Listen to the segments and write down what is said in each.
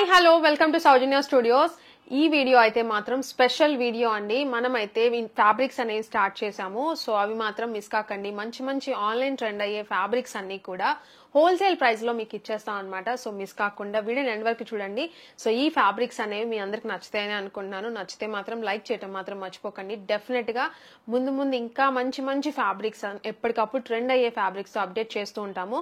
Hi hello welcome to Soujanya studios. ఈ video అయితే మాత్రం స్పెషల్ వీడియో అండి. మనమైతే ఫ్యాబ్రిక్స్ అనేవి స్టార్ట్ చేసాము. సో అవి మాత్రం మిస్ కాకండి. మంచి మంచి ఆన్లైన్ ట్రెండ్ అయ్యే ఫ్యాబ్రిక్స్ అన్ని కూడా హోల్సేల్ ప్రైస్ లో మీకు ఇచ్చేస్తాం అనమాట. సో మిస్ కాకుండా వీడియో ఎండ్ వరకు చూడండి. సో ఈ ఫ్యాబ్రిక్స్ అనేవి మీ అందరికి నచ్చుతాయని అనుకుంటున్నాను. నచ్చితే మాత్రం లైక్ చేయడం మాత్రం మర్చిపోకండి. డెఫినెట్ గా ముందు ముందు ఇంకా మంచి మంచి ఫ్యాబ్రిక్స్ ఎప్పటికప్పుడు ట్రెండ్ అయ్యే ఫ్యాబ్రిక్స్ అప్డేట్ చేస్తూ ఉంటాము.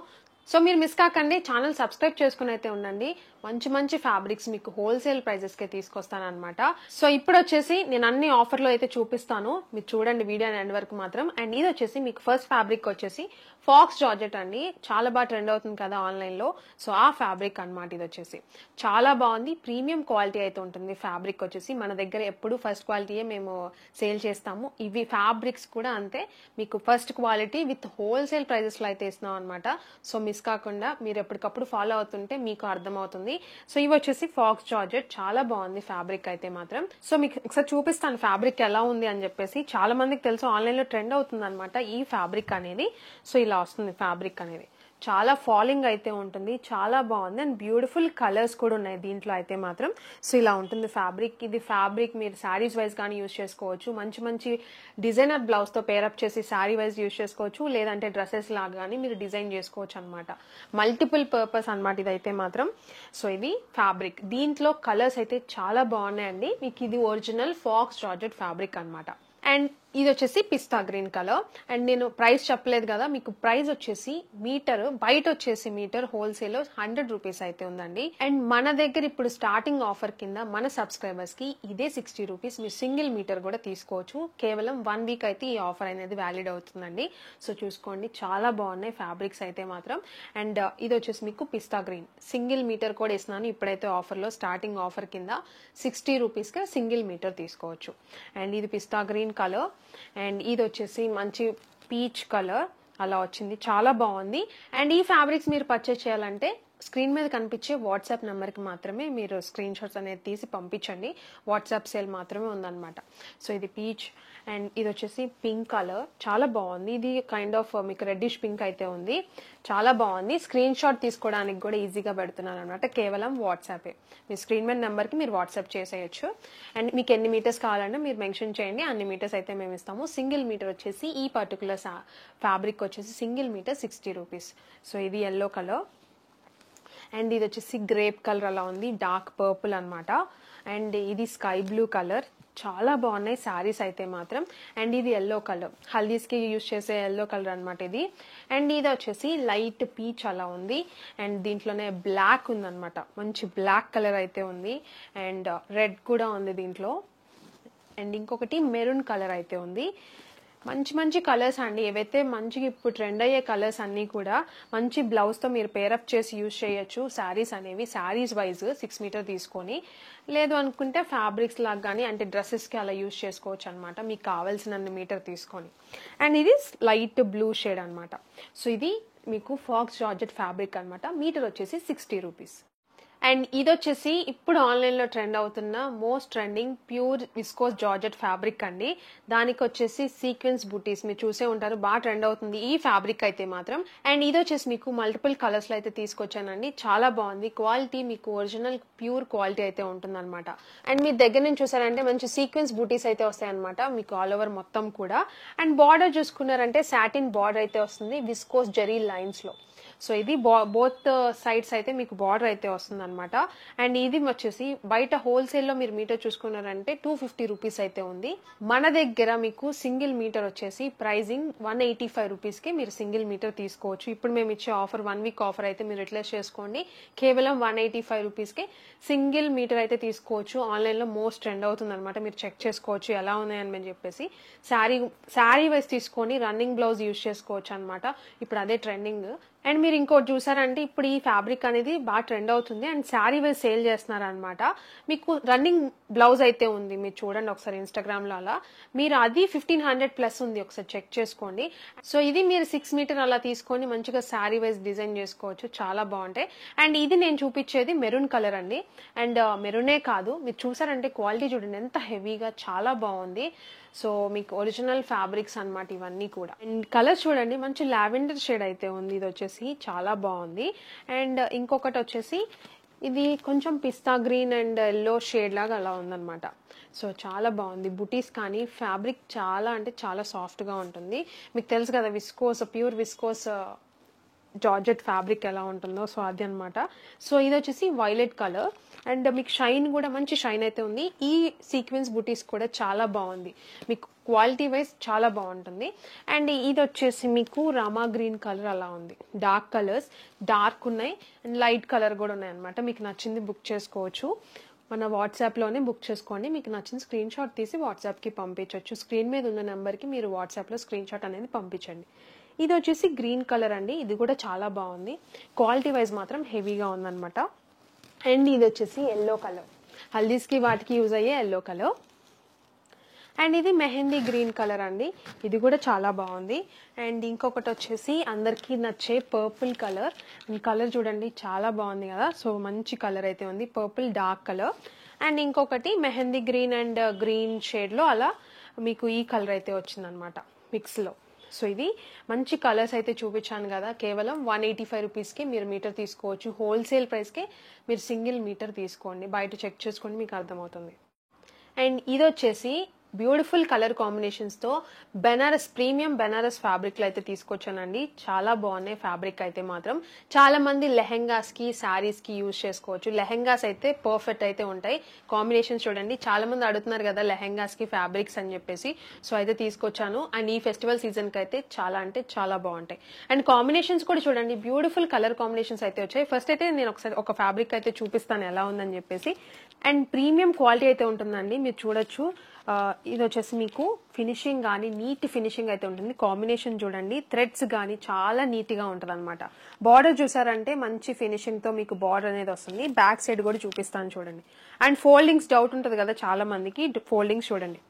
సో మీరు మిస్ కాకండి, ఛానల్ సబ్స్క్రైబ్ చేసుకుని అయితే ఉండండి. మంచి మంచి ఫ్యాబ్రిక్స్ మీకు హోల్సేల్ ప్రైజెస్ కి తీసుకొస్తాను అనమాట. సో ఇప్పుడు వచ్చేసి నేను అన్ని ఆఫర్ లో అయితే చూపిస్తాను, మీరు చూడండి వీడియో ఎండ్ వరకు మాత్రం. అండ్ ఇది వచ్చేసి మీకు ఫస్ట్ ఫ్యాబ్రిక్ వచ్చేసి ఫాక్స్ జార్జెట్ అండి. చాలా బాగా ట్రెండ్ అవుతుంది కదా ఆన్లైన్ లో. సో ఆ ఫ్యాబ్రిక్ అనమాట. ఇది వచ్చేసి చాలా బాగుంది, ప్రీమియం క్వాలిటీ అయితే ఉంటుంది. ఫ్యాబ్రిక్ వచ్చేసి మన దగ్గర ఎప్పుడు ఫస్ట్ క్వాలిటీయే మేము సేల్ చేస్తాము. ఇవి ఫ్యాబ్రిక్స్ కూడా అంతే, మీకు first quality with wholesale prices లో అయితే ఇస్తున్నాం అనమాట. సో మిస్ కాకుండా మీరు ఎప్పటికప్పుడు ఫాలో అవుతుంటే మీకు అర్థమవుతుంది. సో ఇవి వచ్చేసి ఫాక్స్ జార్జెట్, చాలా బాగుంది ఫ్యాబ్రిక్ అయితే మాత్రం. సో మీకు ఒకసారి చూపిస్తాను ఫ్యాబ్రిక్ ఎలా ఉంది అని చెప్పేసి. చాలా మందికి తెలుసు ఆన్లైన్ లో ట్రెండ్ అవుతుంది అనమాట ఈ ఫ్యాబ్రిక్ అనేది. సో ఇలా వస్తుంది ఫ్యాబ్రిక్ అనేది, చాలా ఫాలింగ్ అయితే ఉంటుంది, చాలా బాగుంది. అండ్ బ్యూటిఫుల్ కలర్స్ కూడా ఉన్నాయి దీంట్లో అయితే మాత్రం. సో ఇలా ఉంటుంది ఫ్యాబ్రిక్. ఇది ఫ్యాబ్రిక్ మీరు శారీస్ వైజ్ కానీ యూజ్ చేసుకోవచ్చు. మంచి మంచి డిజైనర్ బ్లౌజ్ తో పేరప్ చేసి శారీ వైజ్ యూజ్ చేసుకోవచ్చు, లేదంటే డ్రెస్సెస్ లాగా కానీ మీరు డిజైన్ చేసుకోవచ్చు అనమాట. మల్టిపుల్ పర్పస్ అనమాట ఇదైతే మాత్రం. సో ఇది ఫ్యాబ్రిక్, దీంట్లో కలర్స్ అయితే చాలా బాగున్నాయండి. మీకు ఇది ఒరిజినల్ ఫాక్స్ జార్జెట్ ఫ్యాబ్రిక్ అనమాట. అండ్ ఇది వచ్చేసి పిస్తా గ్రీన్ కలర్. అండ్ నేను ప్రైస్ చెప్పలేదు కదా, మీకు ప్రైస్ వచ్చేసి మీటర్ బయట వచ్చేసి మీటర్ హోల్సేల్ 100 రూపీస్ అయితే ఉందండి. అండ్ మన దగ్గర ఇప్పుడు స్టార్టింగ్ ఆఫర్ కింద మన సబ్స్క్రైబర్స్ కి ఇదే 60 రూపీస్, మీరు సింగిల్ మీటర్ కూడా తీసుకోవచ్చు. కేవలం 1 వీక్ అయితే ఈ ఆఫర్ అనేది వ్యాలిడ్ అవుతుందండి. సో చూసుకోండి, చాలా బాగున్నాయి ఫ్యాబ్రిక్స్ అయితే మాత్రం. అండ్ ఇది వచ్చేసి మీకు పిస్తా గ్రీన్, సింగిల్ మీటర్ కూడా ఇస్తున్నాను ఇప్పుడైతే ఆఫర్ లో. స్టార్టింగ్ ఆఫర్ కింద 60 రూపీస్ కి సింగిల్ మీటర్ తీసుకోవచ్చు. అండ్ ఇది పిస్తా గ్రీన్ కలర్. అండ్ ఇది వచ్చేసి మంచి పీచ్ కలర్ అలా వచ్చింది, చాలా బాగుంది. అండ్ ఈ ఫ్యాబ్రిక్స్ మీరు పర్చేస్ చేయాలంటే స్క్రీన్ మీద కనిపించే వాట్సాప్ నెంబర్ కి మాత్రమే మీరు స్క్రీన్ షాట్స్ అనేది తీసి పంపించండి. వాట్సాప్ సేల్ మాత్రమే ఉందన్నమాట. సో ఇది పీచ్. అండ్ ఇది వచ్చేసి పింక్ కలర్, చాలా బాగుంది. ఇది కైండ్ ఆఫ్ మీకు రెడ్డిష్ పింక్ అయితే ఉంది, చాలా బాగుంది. స్క్రీన్ షాట్ తీసుకోవడానికి కూడా ఈజీగా పెడుతున్నాను అనమాట. కేవలం వాట్సాపే, మీ స్క్రీన్ మీద నెంబర్ కి మీరు వాట్సాప్ చేసేయచ్చు. అండ్ మీకు ఎన్ని మీటర్స్ కావాలంటే మీరు మెన్షన్ చేయండి, అన్ని మీటర్స్ అయితే మేము ఇస్తాము. సింగిల్ మీటర్ వచ్చేసి ఈ పర్టికులర్ ఫ్యాబ్రిక్ వచ్చేసి సింగిల్ మీటర్ 60 రూపీస్. సో ఇది ఎల్లో కలర్. అండ్ ఇది వచ్చేసి గ్రేప్ కలర్ అలా ఉంది, డార్క్ పర్పుల్ అనమాట. అండ్ ఇది స్కై బ్లూ కలర్, చాలా బాగున్నాయి శారీస్ అయితే మాత్రం. అండ్ ఇది ఎల్లో కలర్, హల్దీస్ కి యూజ్ చేసే ఎల్లో కలర్ అనమాట ఇది. అండ్ ఇది వచ్చేసి లైట్ పీచ్ అలా ఉంది. అండ్ దీంట్లోనే బ్లాక్ ఉందన్నమాట, మంచి బ్లాక్ కలర్ అయితే ఉంది. అండ్ రెడ్ కూడా ఉంది దీంట్లో. అండ్ ఇంకొకటి మెరూన్ కలర్ అయితే ఉంది. మంచి మంచి కలర్స్ అండి, ఏవైతే మంచిగా ఇప్పుడు ట్రెండ్ అయ్యే కలర్స్ అన్ని కూడా మంచి బ్లౌజ్ తో మీరు పేరప్ చేసి యూజ్ చేయొచ్చు. శారీస్ అనేవి శారీస్ వైజ్ 6 మీటర్ తీసుకొని, లేదు అనుకుంటే ఫ్యాబ్రిక్స్ లాగా కానీ అంటే డ్రెస్సెస్ కి అలా యూజ్ చేసుకోవచ్చు అనమాట, మీకు కావాల్సినన్ని మీటర్ తీసుకొని. అండ్ ఇది లైట్ బ్లూ షేడ్ అనమాట. సో ఇది మీకు ఫాక్స్ జార్జెట్ ఫ్యాబ్రిక్ అనమాట. మీటర్ వచ్చేసి 60 రూపీస్. అండ్ ఇది వచ్చేసి ఇప్పుడు ఆన్లైన్ లో ట్రెండ్ అవుతున్న most trending pure viscose georgette fabric అండి. దానికి వచ్చేసి సీక్వెన్స్ బూటీస్ మీరు చూసే ఉంటారు, బాగా ట్రెండ్ అవుతుంది ఈ ఫ్యాబ్రిక్ అయితే మాత్రం. అండ్ ఇది వచ్చేసి మీకు మల్టిపుల్ కలర్స్ లో అయితే తీసుకొచ్చానండి, చాలా బాగుంది. క్వాలిటీ మీకు ఒరిజినల్ ప్యూర్ క్వాలిటీ అయితే ఉంటుంది అనమాట. అండ్ మీ దగ్గర నుంచి చూసారంటే మంచి సీక్వెన్స్ బూటీస్ అయితే వస్తాయి అనమాట మీకు ఆల్ ఓవర్ మొత్తం కూడా. అండ్ బార్డర్ చూసుకున్నారంటే సాటిన్ బార్డర్ అయితే వస్తుంది విస్కోస్ జెరీ లైన్స్ లో. సో ఇది బోత్ సైడ్స్ అయితే మీకు బార్డర్ అయితే వస్తుంది అనమాట. అండ్ ఇది వచ్చేసి బయట హోల్సేల్ లో మీరు మీటర్ చూసుకున్నారంటే 250 రూపీస్ అయితే ఉంది. మన దగ్గర మీకు సింగిల్ మీటర్ వచ్చేసి ప్రైజింగ్ 185 రూపీస్ కి మీరు సింగిల్ మీటర్ తీసుకోవచ్చు. ఇప్పుడు మేము ఇచ్చే ఆఫర్ 1 వీక్ ఆఫర్ అయితే మీరు యూటిలైజ్ చేసుకోండి. కేవలం 185 రూపీస్ కి సింగిల్ మీటర్ అయితే తీసుకోవచ్చు. ఆన్లైన్ లో మోస్ట్ ట్రెండ్ అవుతుంది అనమాట, మీరు చెక్ చేసుకోవచ్చు ఎలా ఉన్నాయని మేము చెప్పేసి. శారీ వైజ్ తీసుకొని రన్నింగ్ బ్లౌజ్ యూజ్ చేసుకోవచ్చు అనమాట, ఇప్పుడు అదే ట్రెండింగ్. అండ్ మీరు ఇంకోటి చూసారంటే ఇప్పుడు ఈ ఫ్యాబ్రిక్ అనేది బాగా ట్రెండ్ అవుతుంది అండ్ శారీ వైజ్ సేల్ చేస్తున్నారు అనమాట. మీకు రన్నింగ్ బ్లౌజ్ అయితే ఉంది, మీరు చూడండి ఒకసారి ఇన్స్టాగ్రామ్ లో అలా. మీరు అది 1500 ప్లస్ ఉంది, ఒకసారి చెక్ చేసుకోండి. సో ఇది మీరు 6 మీటర్ అలా తీసుకొని మంచిగా శారీ వైజ్ డిజైన్ చేసుకోవచ్చు, చాలా బాగుంటాయి. అండ్ ఇది నేను చూపించేది మెరూన్ కలర్ అండి. అండ్ మెరూనే కాదు, మీరు చూసారంటే క్వాలిటీ చూడండి ఎంత హెవీగా, చాలా బాగుంది. సో మీకు ఒరిజినల్ ఫ్యాబ్రిక్స్ అన్నమాట ఇవన్నీ కూడా. అండ్ కలర్స్ చూడండి, మంచి లావెండర్ షేడ్ అయితే ఉంది, ఇది వచ్చేసి చాలా బాగుంది. అండ్ ఇంకొకటి వచ్చేసి ఇది కొంచెం పిస్తా గ్రీన్ అండ్ ఎల్లో షేడ్ లాగా అలా ఉందన్నమాట. సో చాలా బాగుంది. బుటీస్ కానీ ఫ్యాబ్రిక్ చాలా అంటే చాలా సాఫ్ట్గా ఉంటుంది. మీకు తెలుసు కదా viscose, pure viscose georgette fabric ఎలా ఉంటుందో, సో అది అనమాట. సో ఇది వచ్చేసి వైలెట్ కలర్ అండ్ మీకు షైన్ కూడా మంచి షైన్ అయితే ఉంది. ఈ సీక్వెన్స్ బుటీస్ కూడా చాలా బాగుంది, మీకు క్వాలిటీ వైజ్ చాలా బాగుంటుంది. అండ్ ఇది వచ్చేసి మీకు రామా గ్రీన్ కలర్ అలా ఉంది. డార్క్ కలర్స్ డార్క్ ఉన్నాయి అండ్ లైట్ కలర్ కూడా ఉన్నాయి అనమాట. మీకు నచ్చింది బుక్ చేసుకోవచ్చు. మన వాట్సాప్లోనే బుక్ చేసుకోండి. మీకు నచ్చిన స్క్రీన్ షాట్ తీసి వాట్సాప్కి పంపించవచ్చు. స్క్రీన్ మీద ఉన్న నెంబర్కి మీరు వాట్సాప్లో స్క్రీన్ షాట్ అనేది పంపించండి. ఇది వచ్చేసి గ్రీన్ కలర్ అండి. ఇది కూడా చాలా బాగుంది, క్వాలిటీ వైజ్ మాత్రం హెవీగా ఉందన్నమాట. అండ్ ఇది వచ్చేసి ఎల్లో కలర్, హల్దీస్కి వాటికి యూజ్ అయ్యే ఎల్లో కలర్. అండ్ ఇది మెహందీ గ్రీన్ కలర్ అండి. ఇది కూడా చాలా బాగుంది. అండ్ ఇంకొకటి వచ్చేసి అందరికీ నచ్చే పర్పుల్ కలర్. కలర్ చూడండి చాలా బాగుంది కదా. సో మంచి కలర్ అయితే ఉంది, పర్పుల్ డార్క్ కలర్. అండ్ ఇంకొకటి మెహందీ గ్రీన్ అండ్ గ్రీన్ షేడ్లో అలా మీకు ఈ కలర్ అయితే వచ్చిందనమాట మిక్స్లో. సో ఇది మంచి కలర్స్ అయితే చూపించాను కదా. కేవలం 185 రూపీస్కి మీరు మీటర్ తీసుకోవచ్చు. హోల్సేల్ ప్రైస్కే మీరు సింగిల్ మీటర్ తీసుకోండి. బయట చెక్ చేసుకోండి, మీకు అర్థమవుతుంది. అండ్ ఇది వచ్చేసి బ్యూటిఫుల్ కలర్ కాంబినేషన్స్తో బెనారస్ ప్రీమియం బెనారస్ ఫ్యాబ్రిక్లు అయితే తీసుకొచ్చానండి. చాలా బాగున్నాయి ఫ్యాబ్రిక్ అయితే మాత్రం. చాలా మంది లెహెంగాస్కి శారీస్కి యూజ్ చేసుకోవచ్చు. లెహెంగాస్ అయితే పర్ఫెక్ట్ అయితే ఉంటాయి. కాంబినేషన్స్ చూడండి, చాలా మంది అడుగుతున్నారు కదా లెహెంగాస్కి ఫ్యాబ్రిక్స్ అని చెప్పేసి. సో అయితే తీసుకొచ్చాను. అండ్ ఈ ఫెస్టివల్ సీజన్కి అయితే చాలా అంటే చాలా బాగుంటాయి. అండ్ కాంబినేషన్స్ కూడా చూడండి, బ్యూటిఫుల్ కలర్ కాంబినేషన్స్ అయితే వచ్చాయి. ఫస్ట్ అయితే నేను ఒకసారి ఒక ఫ్యాబ్రిక్ అయితే చూపిస్తాను ఎలా ఉందని చెప్పేసి. అండ్ ప్రీమియం క్వాలిటీ అయితే ఉంటుందండి, మీరు చూడొచ్చు. ఇది వచ్చేసి మీకు ఫినిషింగ్ కానీ నీట్ ఫినిషింగ్ అయితే ఉంటుంది. కాంబినేషన్ చూడండి, థ్రెడ్స్ కానీ చాలా నీట్గా ఉంటుంది అనమాట. బార్డర్ చూసారంటే మంచి ఫినిషింగ్తో మీకు బార్డర్ అనేది వస్తుంది. బ్యాక్ సైడ్ కూడా చూపిస్తాను చూడండి. అండ్ ఫోల్డింగ్స్ డౌట్ ఉంటుంది కదా చాలా మందికి, ఫోల్డింగ్స్ చూడండి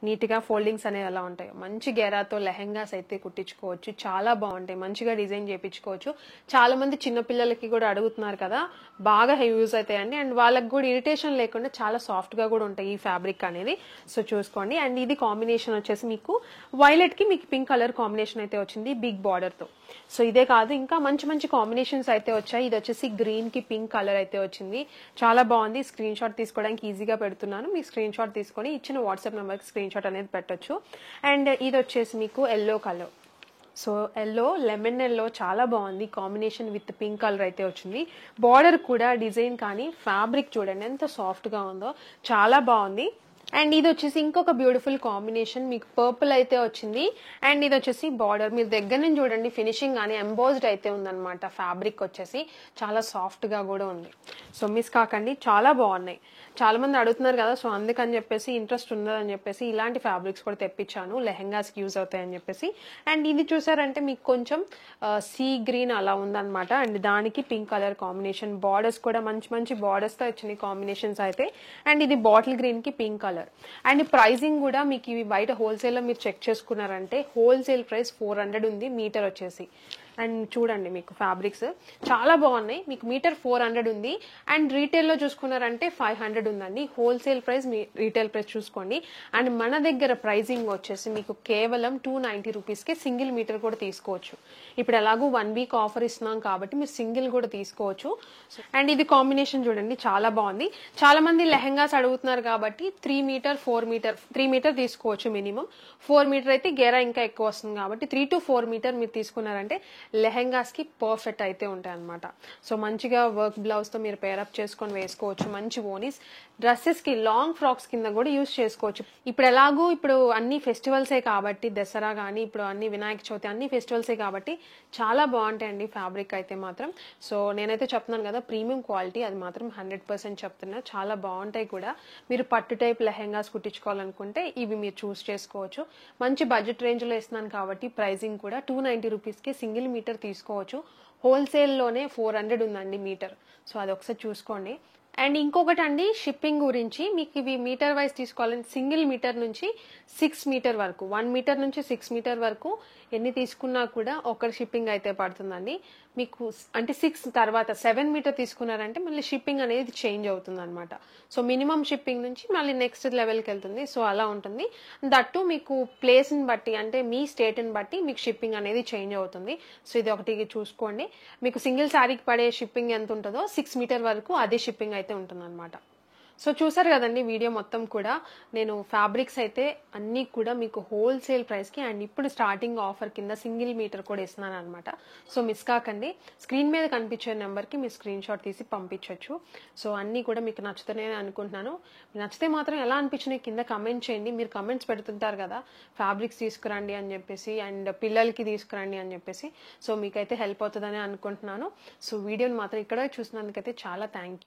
నీట్గా ఫోల్డింగ్స్ అనేవి ఎలా ఉంటాయి. మంచి గెరాతో లెహెంగాస్ అయితే కుట్టించుకోవచ్చు, చాలా బాగుంటాయి. మంచిగా డిజైన్ చేయించుకోవచ్చు. చాలా మంది చిన్నపిల్లలకి కూడా అడుగుతున్నారు కదా, బాగా యూజ్ అవుతాయండి. అండ్ వాళ్ళకి కూడా ఇరిటేషన్ లేకుండా చాలా సాఫ్ట్గా కూడా ఉంటాయి ఈ ఫ్యాబ్రిక్ అనేది. సో చూసుకోండి. అండ్ ఇది కాంబినేషన్ వచ్చేసి మీకు వైలెట్కి మీకు పింక్ కలర్ కాంబినేషన్ అయితే వచ్చింది బిగ్ బార్డర్తో. సో ఇదే కాదు, ఇంకా మంచి మంచి కాంబినేషన్స్ అయితే వచ్చాయి. ఇది వచ్చేసి గ్రీన్కి పింక్ కలర్ అయితే వచ్చింది, చాలా బాగుంది. స్క్రీన్ షాట్ తీసుకోవడానికి ఈజీగా పెడుతున్నాను. మీ స్క్రీన్ షాట్ తీసుకొని ఇచ్చిన వాట్సాప్ నెంబర్కి స్క్రీన్ షాట్ అనేది పెట్టొచ్చు. అండ్ ఇది వచ్చేసి మీకు yellow colour. So yellow, lemon yellow చాలా బాగుంది కాంబినేషన్ విత్ పింక్ కలర్ అయితే వచ్చింది. బార్డర్ కూడా డిజైన్ కానీ ఫ్యాబ్రిక్ చూడండి ఎంత సాఫ్ట్గా ఉందో, చాలా బాగుంది. అండ్ ఇది వచ్చేసి ఇంకొక బ్యూటిఫుల్ కాంబినేషన్, మీకు పర్పుల్ అయితే వచ్చింది. అండ్ ఇది వచ్చేసి బార్డర్ మీరు దగ్గర నుంచి చూడండి, ఫినిషింగ్ కానీ ఎంబోజ్డ్ అయితే ఉందన్నమాట. ఫ్యాబ్రిక్ వచ్చేసి చాలా సాఫ్ట్గా కూడా ఉంది. సో మిస్ కాకండి, చాలా బాగున్నాయి. చాలా మంది అడుగుతున్నారు కదా, సో అందుకని చెప్పేసి ఇంట్రెస్ట్ ఉన్నదని చెప్పేసి ఇలాంటి ఫ్యాబ్రిక్స్ కూడా తెప్పించాను, లెహెంగాస్కి యూజ్ అవుతాయని చెప్పేసి. అండ్ ఇది చూసారంటే మీకు కొంచెం సీ గ్రీన్ అలా ఉందన్నమాట. అండ్ దానికి పింక్ కలర్ కాంబినేషన్, బార్డర్స్ కూడా మంచి మంచి బార్డర్స్తో వచ్చినాయి కాంబినేషన్స్ అయితే. అండ్ ఇది బాటిల్ గ్రీన్కి పింక్ కలర్. అండ్ ప్రైజింగ్ కూడా మీకు ఇవి బయట హోల్సేల్లో మీరు చెక్ చేసుకున్నారంటే హోల్సేల్ ప్రైస్ 400 ఉంది మీటర్ వచ్చేసి. అండ్ చూడండి మీకు ఫ్యాబ్రిక్స్ చాలా బాగున్నాయి. మీకు మీటర్ 400 ఉంది. అండ్ రీటైల్లో చూసుకున్నారంటే 500 ఉందండి. హోల్సేల్ ప్రైస్ మీ రీటైల్ ప్రైస్ చూసుకోండి. అండ్ మన దగ్గర ప్రైజింగ్ వచ్చేసి మీకు కేవలం 290 రూపీస్కే సింగిల్ మీటర్ కూడా తీసుకోవచ్చు. ఇప్పుడు ఎలాగూ 1 వీక్ ఆఫర్ ఇస్తున్నాం కాబట్టి మీరు సింగిల్ కూడా తీసుకోవచ్చు. అండ్ ఇది కాంబినేషన్ చూడండి చాలా బాగుంది. చాలా మంది లెహెంగాస్ అడుగుతున్నారు కాబట్టి 3 మీటర్ తీసుకోవచ్చు మినిమం. 4 మీటర్ అయితే గేరా ఇంకా ఎక్కువ వస్తుంది కాబట్టి 3 to 4 మీటర్ మీరు తీసుకున్నారంటే లెహెంగాస్కి పర్ఫెక్ట్ అయితే ఉంటాయి అనమాట. సో మంచిగా వర్క్ బ్లౌజ్తో మీరు పేరప్ చేసుకొని వేసుకోవచ్చు. మంచి ఓనీస్ డ్రెస్సెస్కి, లాంగ్ ఫ్రాక్స్ కింద కూడా యూజ్ చేసుకోవచ్చు. ఇప్పుడు అన్ని ఫెస్టివల్సే కాబట్టి, దసరా కానీ ఇప్పుడు అన్ని వినాయక చవితి అన్ని ఫెస్టివల్సే కాబట్టి చాలా బాగుంటాయండి ఫ్యాబ్రిక్ అయితే మాత్రం. సో నేనైతే చెప్తున్నాను కదా ప్రీమియం క్వాలిటీ, అది మాత్రం 100% చెప్తున్నా. చాలా బాగుంటాయి కూడా. మీరు పట్టు టైప్ లెహెంగాస్ కుట్టించుకోవాలనుకుంటే ఇవి మీరు చూస్ చేసుకోవచ్చు. మంచి బడ్జెట్ రేంజ్లో ఇస్తున్నాను కాబట్టి ప్రైజింగ్ కూడా 290 రూపీస్కి సింగిల్ మీటర్ తీసుకోవచ్చు. హోల్సేల్లోనే 400 ఉందండి మీటర్. సో అది ఒకసారి చూసుకోండి. అండ్ ఇంకొకటి అండి షిప్పింగ్ గురించి, మీకు ఇవి మీటర్ వైజ్ తీసుకోవాలంటే సింగిల్ మీటర్ నుంచి 6 మీటర్ వరకు, 1 మీటర్ నుంచి 6 మీటర్ వరకు ఎన్ని తీసుకున్నా కూడా ఒకటి షిప్పింగ్ అయితే పడుతుందండి. మీకు అంటే 6 తర్వాత 7 మీటర్ తీసుకున్నారంటే మళ్ళీ షిప్పింగ్ అనేది చేంజ్ అవుతుంది అనమాట. సో మినిమం షిప్పింగ్ నుంచి మళ్ళీ నెక్స్ట్ లెవెల్కి వెళ్తుంది. సో అలా ఉంటుంది. దట్టు మీకు ప్లేస్ని బట్టి అంటే మీ స్టేట్ని బట్టి మీకు షిప్పింగ్ అనేది చేంజ్ అవుతుంది. సో ఇది ఒకటి చూసుకోండి. మీకు సింగిల్ శారీకి పడే షిప్పింగ్ ఎంత ఉంటుందో 6 మీటర్ వరకు అదే షిప్పింగ్ అయితే ఉంటుంది అనమాట. సో చూసారు కదండి వీడియో మొత్తం కూడా. నేను ఫ్యాబ్రిక్స్ అయితే అన్నీ కూడా మీకు హోల్సేల్ ప్రైస్కి అండ్ ఇప్పుడు స్టార్టింగ్ ఆఫర్ కింద సింగిల్ మీటర్ కూడా ఇస్తున్నాను అనమాట. సో మిస్ కాకండి. స్క్రీన్ మీద కనిపించే నెంబర్కి మీ స్క్రీన్ షాట్ తీసి పంపించవచ్చు. సో అన్నీ కూడా మీకు నచ్చుతానే అనుకుంటున్నాను. నచ్చితే మాత్రం ఎలా అనిపించినాయి కింద కమెంట్ చేయండి. మీరు కమెంట్స్ పెడుతుంటారు కదా ఫ్యాబ్రిక్స్ తీసుకురండి అని చెప్పేసి అండ్ పిల్లలకి తీసుకురండి అని చెప్పేసి. సో మీకైతే హెల్ప్ అవుతుందని అనుకుంటున్నాను. సో వీడియోని మాత్రం ఇక్కడ చూసినందుకైతే చాలా థ్యాంక్ యూ.